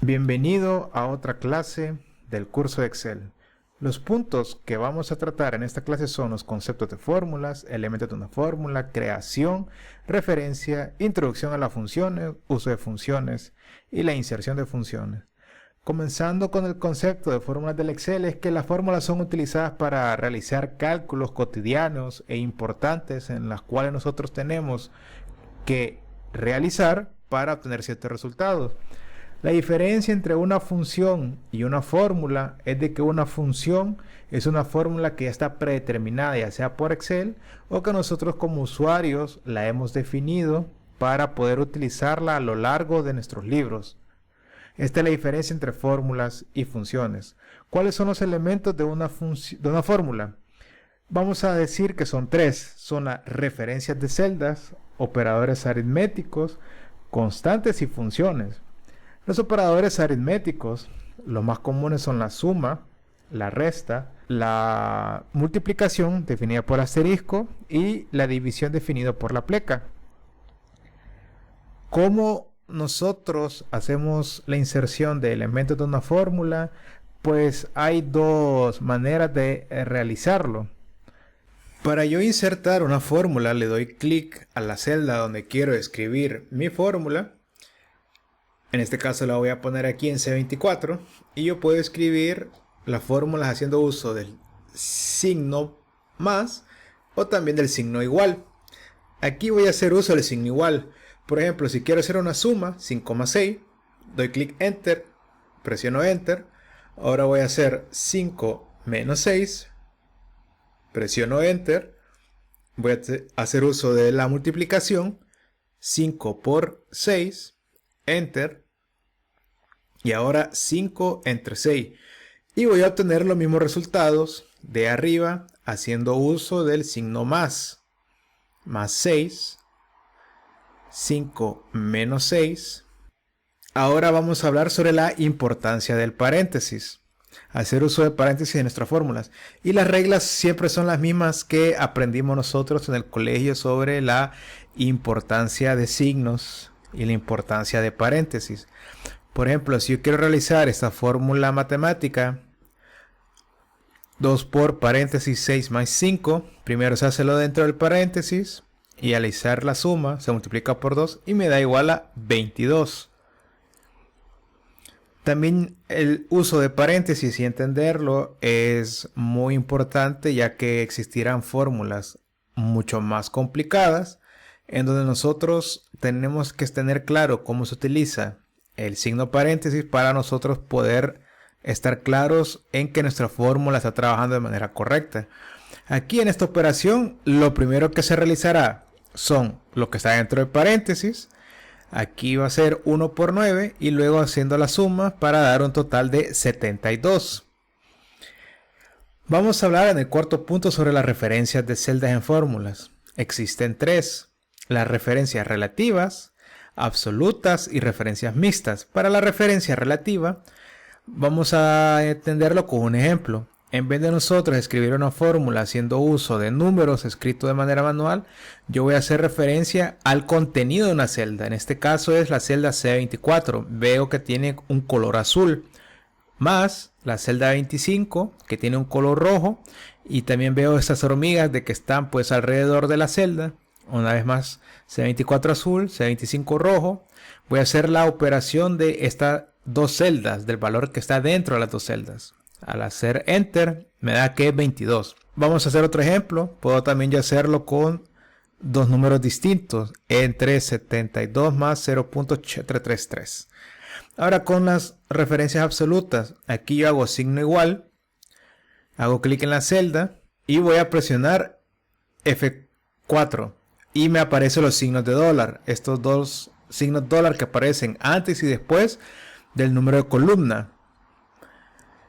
Bienvenido a otra clase del curso de Excel. Los puntos que vamos a tratar en esta clase son los conceptos de fórmulas, elementos de una fórmula, creación, referencia, introducción a las funciones, uso de funciones y la inserción de funciones. Comenzando con el concepto de fórmulas del Excel, es que las fórmulas son utilizadas para realizar cálculos cotidianos e importantes en las cuales nosotros tenemos que realizar para obtener ciertos resultados. La diferencia entre una función y una fórmula es de que una función es una fórmula que ya está predeterminada, ya sea por Excel o que nosotros como usuarios la hemos definido para poder utilizarla a lo largo de nuestros libros. Esta es la diferencia entre fórmulas y funciones. ¿Cuáles son los elementos de una fórmula? Vamos a decir que son tres. Son las referencias de celdas, operadores aritméticos, constantes y funciones. Los operadores aritméticos, los más comunes son la suma, la resta, la multiplicación definida por asterisco y la división definida por la pleca. ¿Cómo nosotros hacemos la inserción de elementos de una fórmula? Pues hay dos maneras de realizarlo. Para yo insertar una fórmula le doy clic a la celda donde quiero escribir mi fórmula. En este caso la voy a poner aquí en C24 y yo puedo escribir las fórmulas haciendo uso del signo más o también del signo igual. Aquí voy a hacer uso del signo igual. Por ejemplo, si quiero hacer una suma 5,6, doy clic Enter, presiono Enter. Ahora voy a hacer 5 menos 6, presiono Enter. Voy a hacer uso de la multiplicación 5 por 6, Enter. Y ahora 5 entre 6. Y voy a obtener los mismos resultados de arriba haciendo uso del signo más. Más 6. 5 menos 6. Ahora vamos a hablar sobre la importancia del paréntesis. Hacer uso de paréntesis en nuestras fórmulas. Y las reglas siempre son las mismas que aprendimos nosotros en el colegio sobre la importancia de signos y la importancia de paréntesis. Por ejemplo, si yo quiero realizar esta fórmula matemática, 2 por paréntesis 6 más 5, primero se hace lo dentro del paréntesis y al hacer la suma se multiplica por 2 y me da igual a 22. También el uso de paréntesis y entenderlo es muy importante, ya que existirán fórmulas mucho más complicadas en donde nosotros tenemos que tener claro cómo se utiliza el signo paréntesis para nosotros poder estar claros en que nuestra fórmula está trabajando de manera correcta. Aquí en esta operación lo primero que se realizará son lo que está dentro del paréntesis. Aquí va a ser 1 por 9 y luego haciendo la suma para dar un total de 72. Vamos a hablar en el cuarto punto sobre las referencias de celdas en fórmulas. Existen tres: las referencias relativas, absolutas y referencias mixtas. Para la referencia relativa vamos a entenderlo con un ejemplo. En vez de nosotros escribir una fórmula haciendo uso de números escritos de manera manual, yo voy a hacer referencia al contenido de una celda. En este caso es la celda C24. Veo que tiene un color azul, más la celda 25 que tiene un color rojo, y también veo estas hormigas de que están pues alrededor de la celda. Una vez más, C24 azul, C25 rojo. Voy a hacer la operación de estas dos celdas, del valor que está dentro de las dos celdas. Al hacer Enter, me da que es 22. Vamos a hacer otro ejemplo. Puedo también ya hacerlo con dos números distintos, entre 72 más 0.333. Ahora con las referencias absolutas, aquí yo hago signo igual, hago clic en la celda y voy a presionar F4. Y me aparecen los signos de dólar. Estos dos signos dólar que aparecen antes y después del número de columna.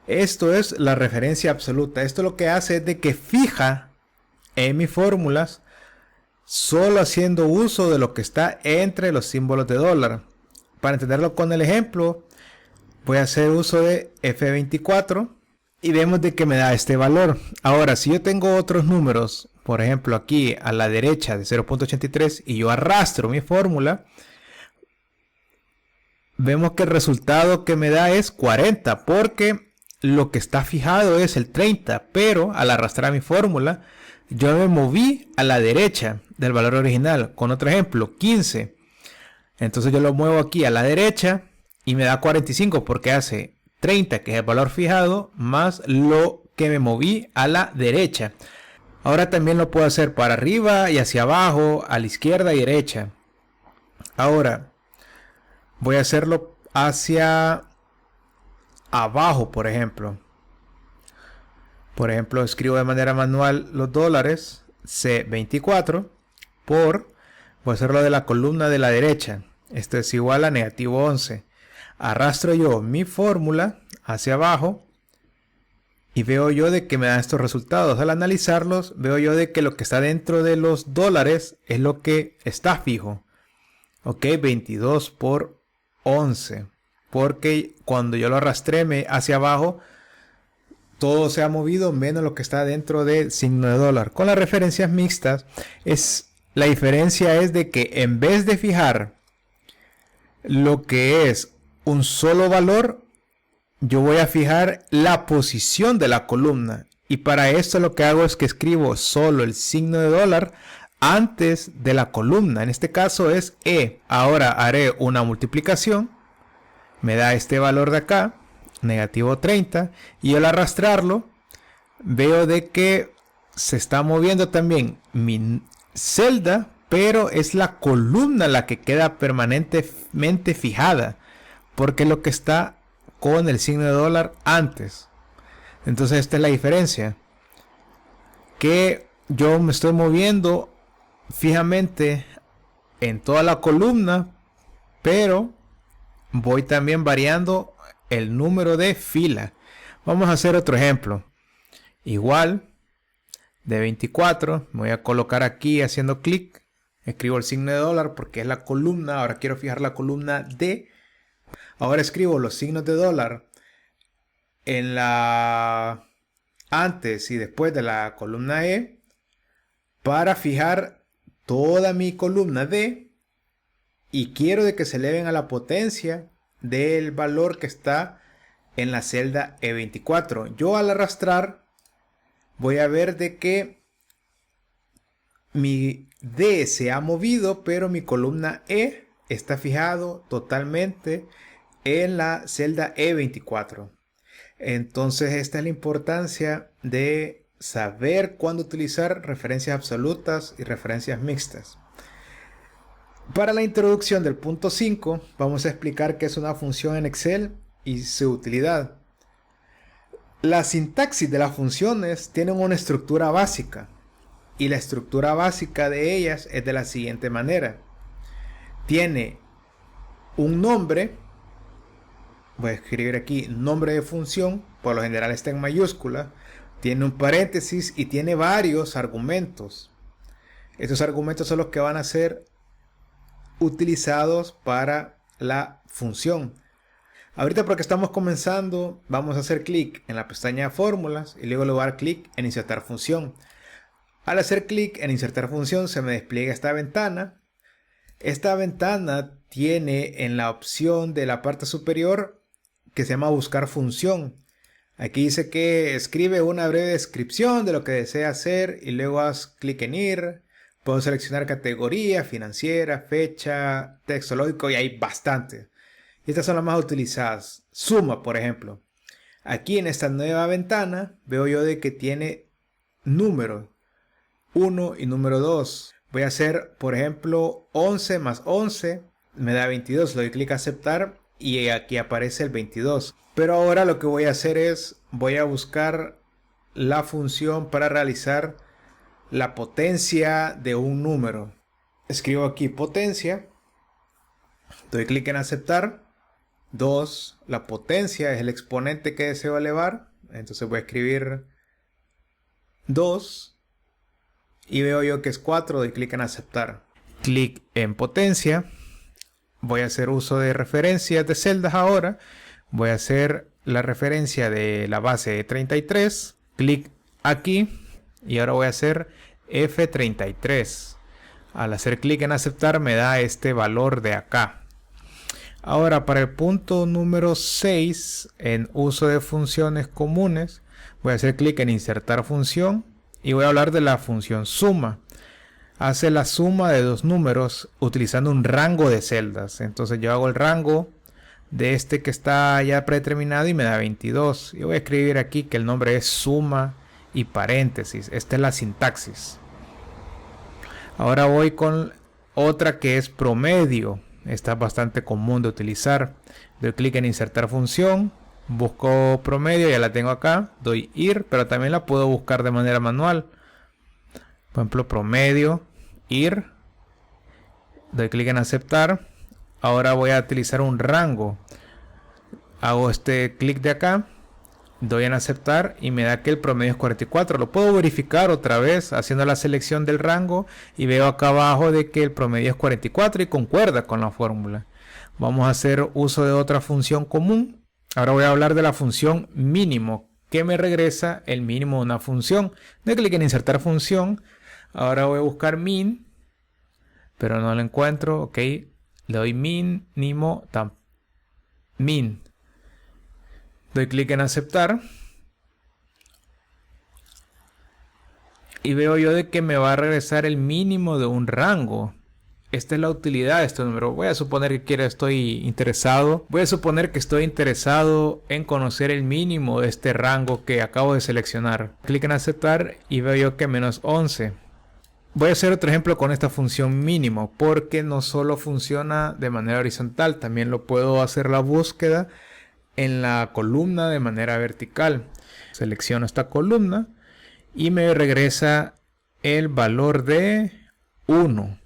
Esto es la referencia absoluta. Esto lo que hace es de que fija en mis fórmulas solo haciendo uso de lo que está entre los símbolos de dólar. Para entenderlo con el ejemplo, voy a hacer uso de F24 y vemos de que me da este valor. Ahora, si yo tengo otros números, por ejemplo aquí a la derecha de 0.83 y yo arrastro mi fórmula, vemos que el resultado que me da es 40 porque lo que está fijado es el 30, pero al arrastrar mi fórmula yo me moví a la derecha del valor original. Con otro ejemplo, 15. Entonces yo lo muevo aquí a la derecha y me da 45 porque hace 30, que es el valor fijado, más lo que me moví a la derecha. Ahora también lo puedo hacer para arriba y hacia abajo, a la izquierda y derecha. Ahora voy a hacerlo hacia abajo, por ejemplo. Por ejemplo, escribo de manera manual los dólares C24 por, voy a hacerlo de la columna de la derecha. Esto es igual a negativo 11. Arrastro yo mi fórmula hacia abajo y veo yo de que me dan estos resultados. Al analizarlos, veo yo de que lo que está dentro de los dólares es lo que está fijo. Ok, 22 por 11. Porque cuando yo lo arrastré hacia abajo, todo se ha movido menos lo que está dentro del signo de dólar. Con las referencias mixtas, la diferencia es de que en vez de fijar lo que es un solo valor, yo voy a fijar la posición de la columna. Y para esto lo que hago es que escribo solo el signo de dólar antes de la columna. En este caso es E. Ahora haré una multiplicación. Me da este valor de acá, negativo 30. Y al arrastrarlo, veo de que se está moviendo también mi celda, pero es la columna la que queda permanentemente fijada, porque es lo que está con el signo de dólar antes. Entonces esta es la diferencia, que yo me estoy moviendo fijamente en toda la columna, pero voy también variando el número de fila. Vamos a hacer otro ejemplo. Igual de 24, me voy a colocar aquí haciendo clic, escribo el signo de dólar porque es la columna. Ahora quiero fijar la columna D. Ahora escribo los signos de dólar en la antes y después de la columna E para fijar toda mi columna D, y quiero de que se eleven a la potencia del valor que está en la celda E24. Yo al arrastrar voy a ver de que mi D se ha movido, pero mi columna E está fijado totalmente en la celda E24. Entonces esta es la importancia de saber cuándo utilizar referencias absolutas y referencias mixtas. Para la introducción del punto 5 vamos a explicar qué es una función en Excel y su utilidad. La sintaxis de las funciones tienen una estructura básica, y la estructura básica de ellas es de la siguiente manera. Tiene un nombre, voy a escribir aquí nombre de función, por lo general está en mayúscula, tiene un paréntesis y tiene varios argumentos. Estos argumentos son los que van a ser utilizados para la función. Ahorita, porque estamos comenzando, vamos a hacer clic en la pestaña fórmulas y luego le voy a dar clic en insertar función. Al hacer clic en insertar función se me despliega esta ventana. Esta ventana tiene en la opción de la parte superior que se llama buscar función. Aquí dice que escribe una breve descripción de lo que desea hacer y luego haz clic en ir. Puedo seleccionar categoría, financiera, fecha, texto lógico, y hay bastante. Y estas son las más utilizadas. Suma, por ejemplo. Aquí en esta nueva ventana veo yo de que tiene número 1 y número 2. Voy a hacer, por ejemplo, 11 más 11 me da 22. Le doy clic a aceptar y aquí aparece el 22. Pero ahora lo que voy a hacer es, voy a buscar la función para realizar la potencia de un número. Escribo aquí potencia, doy clic en aceptar. 2, la potencia es el exponente que deseo elevar, entonces voy a escribir 2 y veo yo que es 4, doy clic en aceptar. Clic en potencia, voy a hacer uso de referencias de celdas ahora, voy a hacer la referencia de la base de 33, clic aquí. Y ahora voy a hacer F33. Al hacer clic en aceptar me da este valor de acá. Ahora, para el punto número 6, en uso de funciones comunes, voy a hacer clic en insertar función y voy a hablar de la función suma. Hace la suma de dos números utilizando un rango de celdas. Entonces yo hago el rango de este que está ya predeterminado y me da 22. Y voy a escribir aquí que el nombre es suma y paréntesis. Esta es la sintaxis. Ahora voy con otra que es promedio. Esta es bastante común de utilizar. Doy clic en insertar función, busco promedio, ya la tengo acá, doy ir, pero también la puedo buscar de manera manual. Por ejemplo, promedio, ir, doy clic en aceptar. Ahora voy a utilizar un rango. Hago este clic de acá, doy en aceptar y me da que el promedio es 44. Lo puedo verificar otra vez haciendo la selección del rango y veo acá abajo de que el promedio es 44 y concuerda con la fórmula. Vamos a hacer uso de otra función común. Ahora voy a hablar de la función mínimo, que me regresa el mínimo de una función. Doy clic en insertar función. Ahora voy a buscar min, pero no lo encuentro. Ok, le doy mínimo, min. Doy clic en aceptar. Y veo yo de que me va a regresar el mínimo de un rango. Esta es la utilidad de este número. Voy a suponer que estoy interesado en conocer el mínimo de este rango que acabo de seleccionar. Clic en aceptar y veo yo que menos 11. Voy a hacer otro ejemplo con esta función mínimo, porque no solo funciona de manera horizontal, también lo puedo hacer la búsqueda en la columna de manera vertical. Selecciono esta columna y me regresa el valor de 1.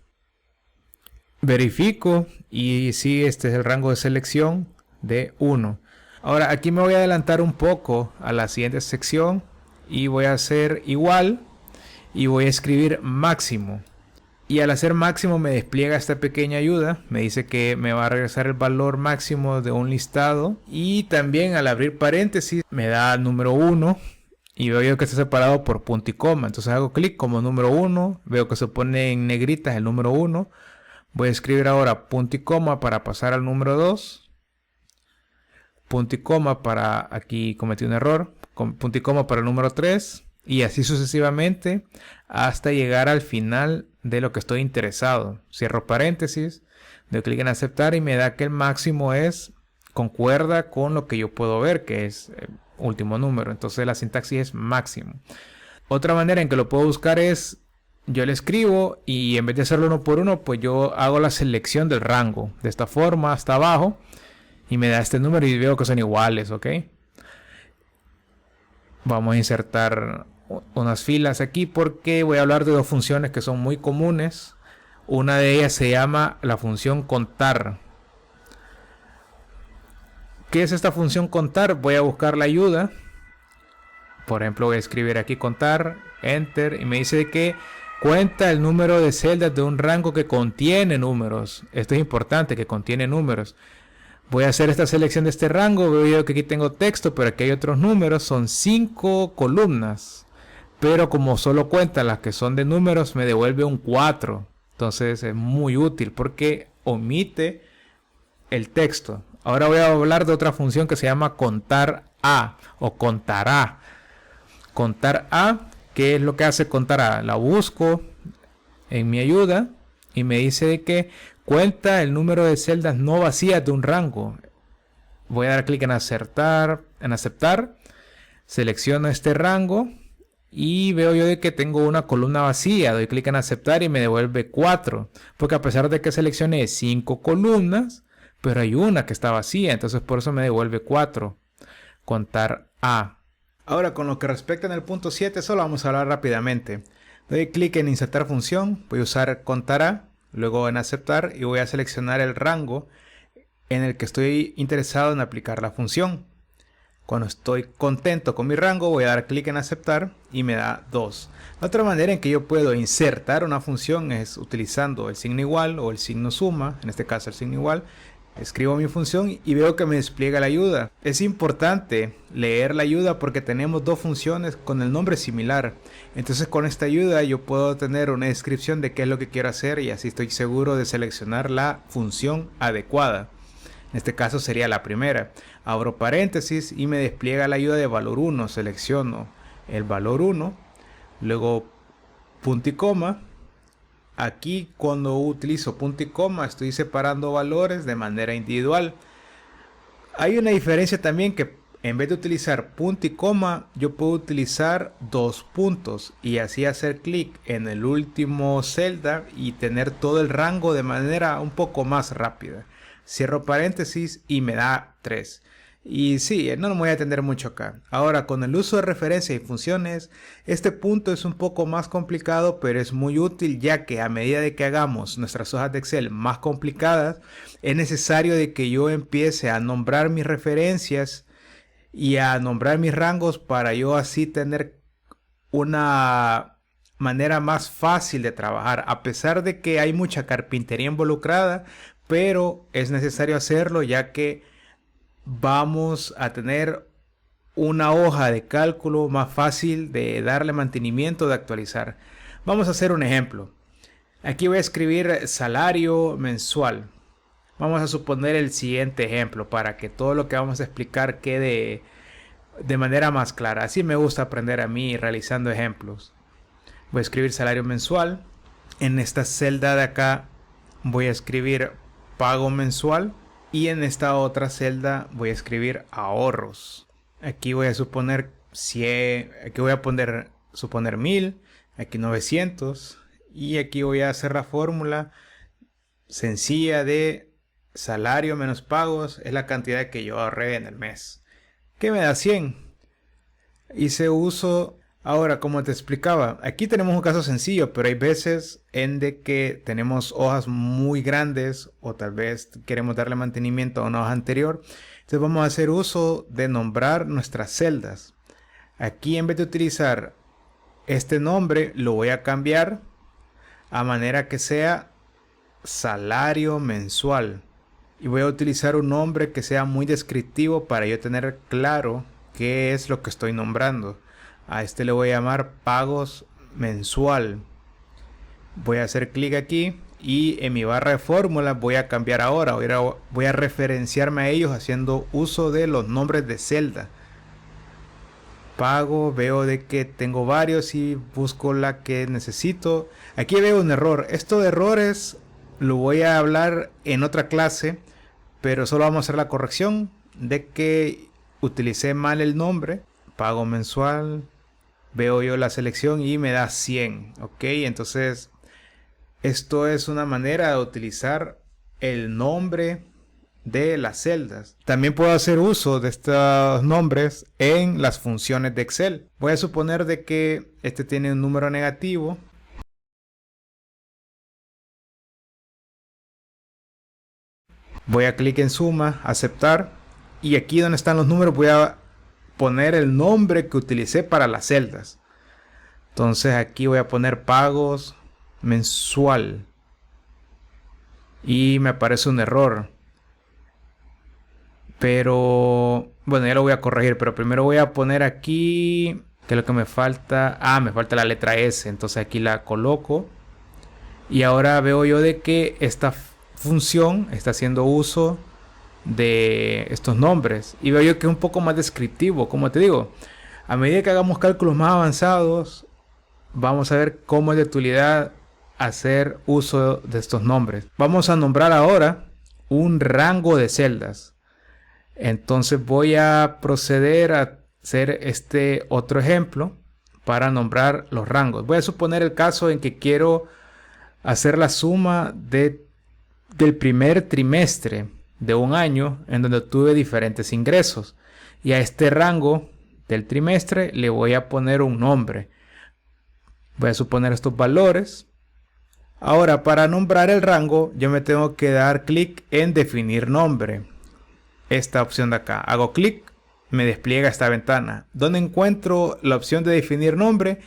Verifico y sí, este es el rango de selección de 1. Ahora aquí me voy a adelantar un poco a la siguiente sección y voy a hacer igual y voy a escribir máximo. Y al hacer máximo me despliega esta pequeña ayuda. Me dice que me va a regresar el valor máximo de un listado. Y también al abrir paréntesis me da el número 1. Y veo yo que está separado por punto y coma. Entonces hago clic como número 1. Veo que se pone en negritas el número 1. Voy a escribir ahora punto y coma para pasar al número 2. Punto y coma para... Aquí cometí un error. Punto y coma para el número 3. Y así sucesivamente hasta llegar al final de lo que estoy interesado. Cierro paréntesis, doy clic en aceptar y me da que el máximo concuerda con lo que yo puedo ver, que es el último número. Entonces la sintaxis es máximo. Otra manera en que lo puedo buscar es, yo le escribo y en vez de hacerlo uno por uno, pues yo hago la selección del rango. De esta forma hasta abajo y me da este número y veo que son iguales, ¿ok? Vamos a insertar unas filas aquí porque voy a hablar de dos funciones que son muy comunes. Una de ellas se llama la función contar. ¿Qué es esta función contar? Voy a buscar la ayuda. Por ejemplo, voy a escribir aquí contar, enter, y me dice que cuenta el número de celdas de un rango que contiene números. Esto es importante, que contiene números. Voy a hacer esta selección de este rango. Veo yo que aquí tengo texto, pero aquí hay otros números. Son 5 columnas. Pero como solo cuenta las que son de números, me devuelve un 4. Entonces es muy útil porque omite el texto. Ahora voy a hablar de otra función que se llama contar a o contará. Contar a, ¿qué es lo que hace contar a? La busco en mi ayuda y me dice que cuenta el número de celdas no vacías de un rango. Voy a dar clic en aceptar, selecciono este rango y veo yo de que tengo una columna vacía. Doy clic en aceptar y me devuelve 4, porque a pesar de que seleccioné 5 columnas, pero hay una que está vacía, entonces por eso me devuelve 4. Contar a. Ahora, con lo que respecta en el punto 7, solo vamos a hablar rápidamente. Doy clic en insertar función, voy a usar contar a, luego en aceptar y voy a seleccionar el rango en el que estoy interesado en aplicar la función. Cuando estoy contento con mi rango, voy a dar clic en aceptar y me da 2. La otra manera en que yo puedo insertar una función es utilizando el signo igual o el signo suma, en este caso el signo igual. Escribo mi función y veo que me despliega la ayuda. Es importante leer la ayuda porque tenemos dos funciones con el nombre similar. Entonces con esta ayuda yo puedo tener una descripción de qué es lo que quiero hacer y así estoy seguro de seleccionar la función adecuada. En este caso sería la primera. Abro paréntesis y me despliega la ayuda de valor 1. Selecciono el valor 1, luego punto y coma. Aquí cuando utilizo punto y coma estoy separando valores de manera individual. Hay una diferencia también, que en vez de utilizar punto y coma, yo puedo utilizar dos puntos y así hacer clic en el último celda y tener todo el rango de manera un poco más rápida. Cierro paréntesis y me da 3. Y sí, no me voy a atender mucho acá. Ahora, con el uso de referencias y funciones, este punto es un poco más complicado, pero es muy útil, ya que a medida de que hagamos nuestras hojas de Excel más complicadas, es necesario de que yo empiece a nombrar mis referencias y a nombrar mis rangos para yo así tener una manera más fácil de trabajar, a pesar de que hay mucha carpintería involucrada, pero es necesario hacerlo, ya que vamos a tener una hoja de cálculo más fácil de darle mantenimiento, de actualizar. Vamos a hacer un ejemplo. Aquí voy a escribir salario mensual. Vamos a suponer el siguiente ejemplo para que todo lo que vamos a explicar quede de manera más clara. Así me gusta aprender a mí realizando ejemplos. Voy a escribir salario mensual. En esta celda de acá voy a escribir pago mensual. Y en esta otra celda voy a escribir ahorros. Aquí voy a suponer 100, aquí voy a suponer 1000, aquí 900. Y aquí voy a hacer la fórmula sencilla de salario menos pagos es la cantidad que yo ahorré en el mes, que me da 100. Hice uso. Ahora, como te explicaba, aquí tenemos un caso sencillo, pero hay veces en de que tenemos hojas muy grandes o tal vez queremos darle mantenimiento a una hoja anterior. Entonces vamos a hacer uso de nombrar nuestras celdas. Aquí, en vez de utilizar este nombre, lo voy a cambiar a manera que sea salario mensual. Y voy a utilizar un nombre que sea muy descriptivo para yo tener claro qué es lo que estoy nombrando. A este le voy a llamar pagos mensual. Voy a hacer clic aquí y en mi barra de fórmulas voy a cambiar ahora. Voy a referenciarme a ellos haciendo uso de los nombres de celda. Pago, veo de que tengo varios y busco la que necesito. Aquí veo un error. Esto de errores lo voy a hablar en otra clase, pero solo vamos a hacer la corrección de que utilicé mal el nombre. Pago mensual. Veo yo la selección y me da 100. Ok, entonces esto es una manera de utilizar el nombre de las celdas. También puedo hacer uso de estos nombres en las funciones de Excel. Voy a suponer de que este tiene un número negativo. Voy a clic en suma, aceptar, y aquí donde están los números voy a poner el nombre que utilicé para las celdas. Entonces aquí voy a poner pagos mensual y me aparece un error, pero bueno, ya lo voy a corregir. Pero primero voy a poner aquí, que es lo que me falta. Me falta la letra S, entonces aquí la coloco y ahora veo yo de que esta función está haciendo uso de estos nombres y veo yo que es un poco más descriptivo. Como te digo, a medida que hagamos cálculos más avanzados, vamos a ver cómo es de utilidad hacer uso de estos nombres. Vamos a nombrar ahora un rango de celdas. Entonces voy a proceder a hacer este otro ejemplo para nombrar los rangos. Voy a suponer el caso en que quiero hacer la suma del primer trimestre de un año en donde tuve diferentes ingresos, y a este rango del trimestre le voy a poner un nombre. Voy a suponer estos valores. Ahora, para nombrar el rango yo me tengo que dar clic en definir nombre, esta opción de acá. Hago clic, me despliega esta ventana donde encuentro la opción de definir nombre.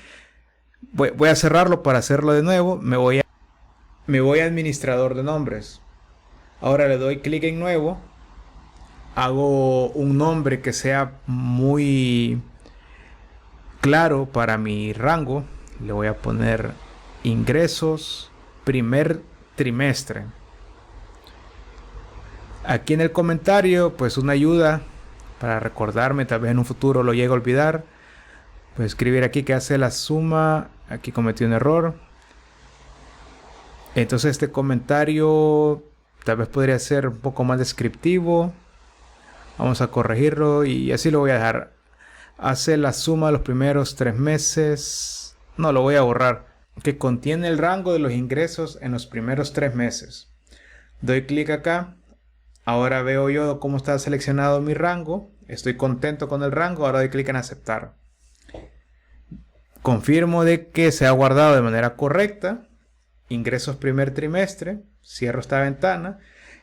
Voy a cerrarlo para hacerlo de nuevo. Me voy a administrador de nombres. Ahora le doy clic en nuevo. Hago un nombre que sea muy claro para mi rango. Le voy a poner ingresos primer trimestre. Aquí en el comentario, pues una ayuda para recordarme, tal vez en un futuro lo llegue a olvidar. Pues escribir aquí que hace la suma, aquí cometí un error. Entonces este comentario tal vez podría ser un poco más descriptivo. Vamos a corregirlo y así lo voy a dejar. Hace la suma de los primeros 3 meses. No, lo voy a borrar. Que contiene el rango de los ingresos en los primeros 3 meses. Doy clic acá. Ahora veo yo cómo está seleccionado mi rango. Estoy contento con el rango. Ahora doy clic en aceptar. Confirmo de que se ha guardado de manera correcta. Ingresos primer trimestre. Cierro esta ventana.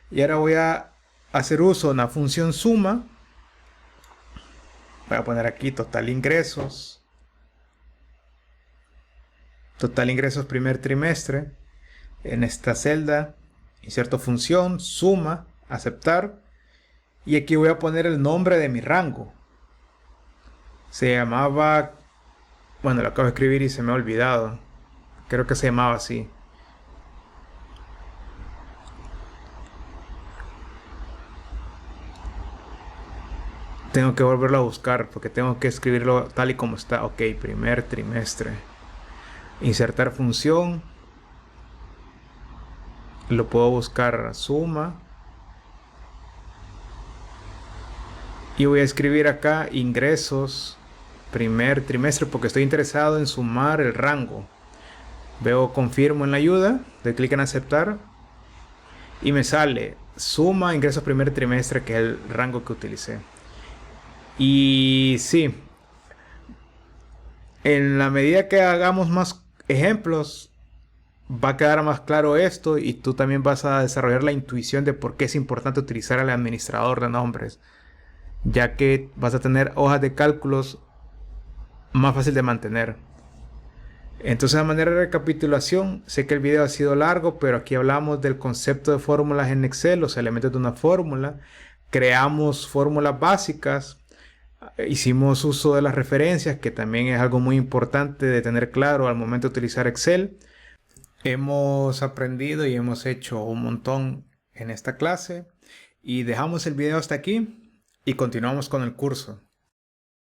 Y ahora voy a hacer uso de una función suma. Voy a poner aquí total ingresos. Total ingresos primer trimestre. En esta celda inserto función, suma, aceptar. Y aquí voy a poner el nombre de mi rango. Se llamaba... Bueno, lo acabo de escribir y se me ha olvidado. Creo que se llamaba así. Tengo que volverlo a buscar porque tengo que escribirlo tal y como está. Ok, primer trimestre. Insertar función. Lo puedo buscar suma. Y voy a escribir acá ingresos primer trimestre porque estoy interesado en sumar el rango. Veo confirmo en la ayuda. Doy clic en aceptar. Y me sale suma ingresos primer trimestre, que es el rango que utilicé. Y sí, en la medida que hagamos más ejemplos, va a quedar más claro esto y tú también vas a desarrollar la intuición de por qué es importante utilizar al administrador de nombres, ya que vas a tener hojas de cálculos más fácil de mantener. Entonces, a manera de recapitulación, sé que el video ha sido largo, pero aquí hablamos del concepto de fórmulas en Excel, los elementos de una fórmula, creamos fórmulas básicas. Hicimos uso de las referencias, que también es algo muy importante de tener claro al momento de utilizar Excel. Hemos aprendido y hemos hecho un montón en esta clase y dejamos el video hasta aquí y continuamos con el curso.